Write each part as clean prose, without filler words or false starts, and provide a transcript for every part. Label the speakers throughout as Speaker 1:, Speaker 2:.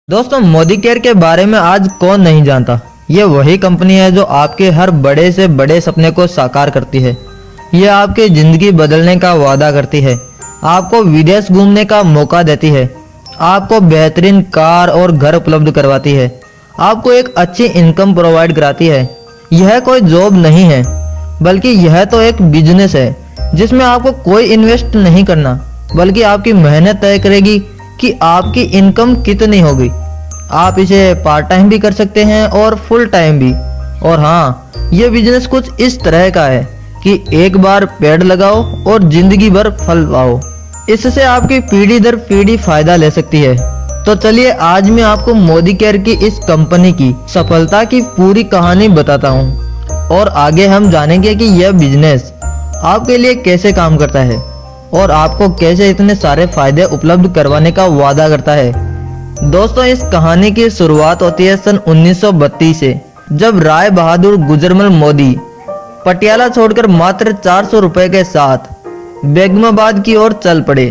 Speaker 1: दोस्तों, मोदी केयर के बारे में आज कौन नहीं जानता। ये वही कंपनी है जो आपके हर बड़े से बड़े सपने को साकार करती है। ये आपकी ज़िंदगी बदलने का वादा करती है, आपको विदेश घूमने का मौका देती है, आपको बेहतरीन कार और घर उपलब्ध करवाती है, आपको एक अच्छी इनकम प्रोवाइड कराती है। यह कोई जॉब नहीं है, बल्कि यह तो एक बिजनेस है जिसमें आपको कोई इन्वेस्ट नहीं करना, बल्कि आपकी मेहनत तय करेगी कि आपकी इनकम कितनी होगी। आप इसे पार्ट टाइम भी कर सकते हैं और फुल टाइम भी। और हाँ, ये बिजनेस कुछ इस तरह का है कि एक बार पेड़ लगाओ और जिंदगी भर फल पाओ। इससे आपकी पीढ़ी दर पीढ़ी फायदा ले सकती है। तो चलिए, आज मैं आपको मोदी केयर की इस कंपनी की सफलता की पूरी कहानी बताता हूँ और आगे हम जानेंगे कि यह बिजनेस आपके लिए कैसे काम करता है और आपको कैसे इतने सारे फायदे उपलब्ध करवाने का वादा करता है। दोस्तों, इस कहानी की शुरुआत होती है सन 1932 से, जब राय बहादुर गुजरमल मोदी पटियाला छोड़कर मात्र 400 रुपए के साथ बेगमाबाद की ओर चल पड़े।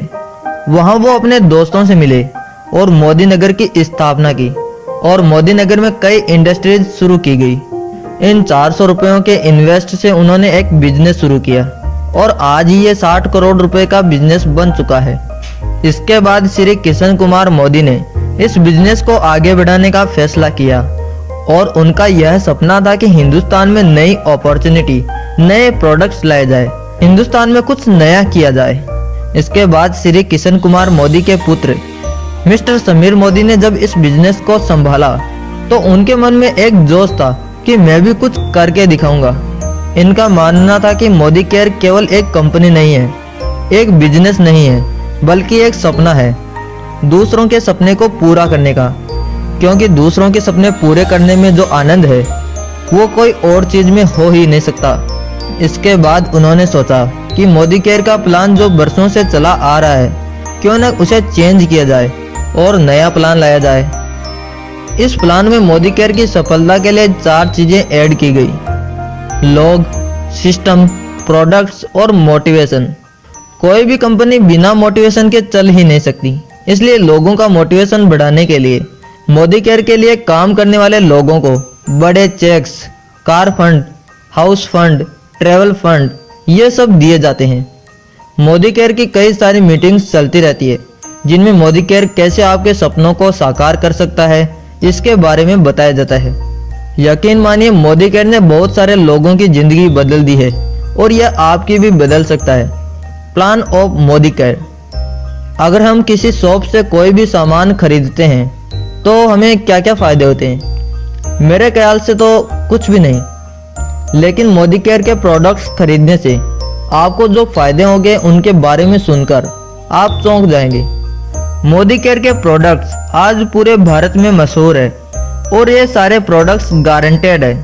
Speaker 1: वहां वो अपने दोस्तों से मिले और मोदी नगर की स्थापना की और मोदी नगर में कई इंडस्ट्रीज शुरू की गई। इन 400 रुपयों के इन्वेस्ट से उन्होंने एक बिजनेस शुरू किया और आज ही ये 60 करोड़ रुपए का बिजनेस बन चुका है। इसके बाद श्री किशन कुमार मोदी ने इस बिजनेस को आगे बढ़ाने का फैसला किया और उनका यह सपना था कि हिंदुस्तान में नई अपॉर्चुनिटी, नए प्रोडक्ट्स लाए जाए, हिंदुस्तान में कुछ नया किया जाए। इसके बाद श्री किशन कुमार मोदी के पुत्र मिस्टर समीर मोदी ने जब इस बिजनेस को संभाला तो उनके मन में एक जोश था कि मैं भी कुछ करके दिखाऊंगा। इनका मानना था कि मोदी केयर केवल एक कंपनी नहीं है, एक बिजनेस नहीं है, बल्कि एक सपना है, दूसरों के सपने को पूरा करने का। क्योंकि दूसरों के सपने पूरे करने में जो आनंद है वो कोई और चीज में हो ही नहीं सकता। इसके बाद उन्होंने सोचा कि मोदी केयर का प्लान जो बरसों से चला आ रहा है, क्यों न उसे चेंज किया जाए और नया प्लान लाया जाए। इस प्लान में मोदी केयर की सफलता के लिए 4 चीजें ऐड की गई: लोग, सिस्टम, प्रोडक्ट्स और मोटिवेशन। कोई भी कंपनी बिना मोटिवेशन के चल ही नहीं सकती। इसलिए लोगों का मोटिवेशन बढ़ाने के लिए मोदी केयर के लिए काम करने वाले लोगों को बड़े cheques, car fund, house fund, travel fund, ये सब दिए जाते हैं। मोदी केयर की कई सारी मीटिंग्स चलती रहती है जिनमें मोदी केयर कैसे आपके सपनों को साकार कर सकता है, इसके बारे में बताया जाता है। यकीन मानिए, मोदी केयर ने बहुत सारे लोगों की जिंदगी बदल दी है और यह आपकी भी बदल सकता है। Plan of Modi care. अगर हम किसी शॉप से कोई भी सामान खरीदते हैं तो हमें क्या क्या फायदे होते हैं? मेरे ख्याल से तो कुछ भी नहीं। लेकिन मोदी केयर के प्रोडक्ट्स खरीदने से आपको जो फायदे होंगे उनके बारे में सुनकर आप चौंक जाएंगे। मोदी केयर के प्रोडक्ट्स आज पूरे भारत में मशहूर है और ये सारे प्रोडक्ट्स गारंटेड है।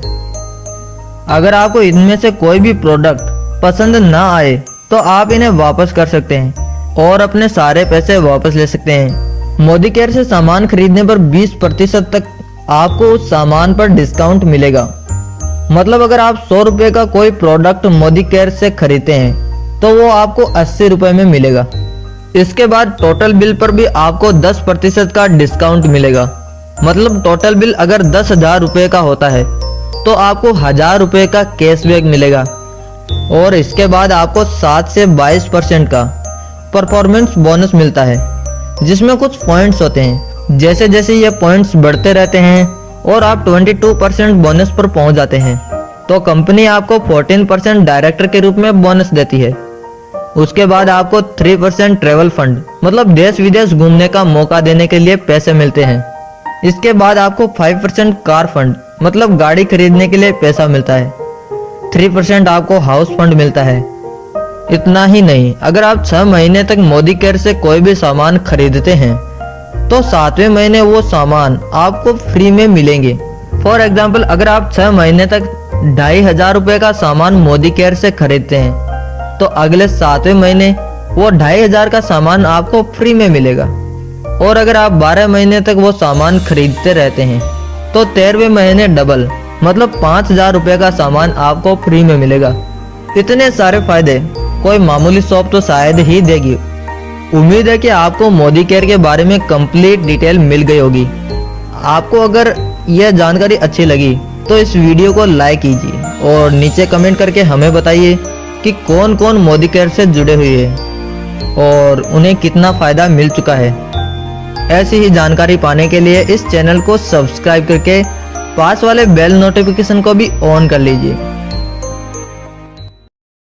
Speaker 1: अगर आपको इनमें से कोई भी प्रोडक्ट पसंद ना आए तो आप इन्हें वापस कर सकते हैं और अपने सारे पैसे वापस ले सकते हैं। मोदी केयर से सामान खरीदने पर 20% तक आपको उस सामान पर डिस्काउंट मिलेगा। मतलब अगर आप 100 रुपए का कोई प्रोडक्ट मोदी केयर से खरीदते हैं तो वो आपको 80 रुपए में मिलेगा। इसके बाद टोटल बिल पर भी आपको 10% का डिस्काउंट मिलेगा। मतलब टोटल बिल अगर 10,000 रुपए का होता है तो आपको 1,000 रुपए का कैशबैक मिलेगा। और इसके बाद आपको 7 से 22% का परफॉर्मेंस बोनस मिलता है, जिसमें कुछ पॉइंट्स होते हैं। जैसे जैसे ये पॉइंट्स बढ़ते रहते हैं और आप 22% बोनस पर पहुंच जाते हैं तो कंपनी आपको 14% डायरेक्टर के रूप में बोनस देती है। उसके बाद आपको 3% ट्रेवल फंड, मतलब देश विदेश घूमने का मौका देने के लिए पैसे मिलते हैं। इसके बाद आपको 5% कार फंड, मतलब गाड़ी खरीदने के लिए पैसा मिलता है। 3% आपको हाउस फंड मिलता है। इतना ही नहीं, अगर आप 6 महीने तक मोदी केयर से कोई भी सामान खरीदते हैं तो 7वें महीने वो सामान आपको फ्री में मिलेंगे। फॉर एग्जाम्पल, अगर आप 6 महीने तक 2,500 रुपए का सामान मोदी केयर से खरीदते हैं तो अगले 7वें महीने वो 2,500 का सामान आपको फ्री में मिलेगा। और अगर आप 12 महीने तक वो सामान खरीदते रहते हैं तो 13वें महीने डबल, मतलब 5,000 रुपए का सामान आपको फ्री में मिलेगा। इतने सारे फायदे कोई मामूली शॉप तो शायद ही देगी। उम्मीद है कि आपको मोदी केयर के बारे में कंप्लीट डिटेल मिल गई होगी। आपको अगर यह जानकारी अच्छी लगी तो इस वीडियो को लाइक कीजिए और नीचे कमेंट करके हमें बताइए कि कौन कौन मोदी केयर से जुड़े हुए हैं और उन्हें कितना फ़ायदा मिल चुका है। ऐसी ही जानकारी पाने के लिए इस चैनल को सब्सक्राइब करके पास वाले बेल नोटिफिकेशन को भी ऑन कर लीजिए।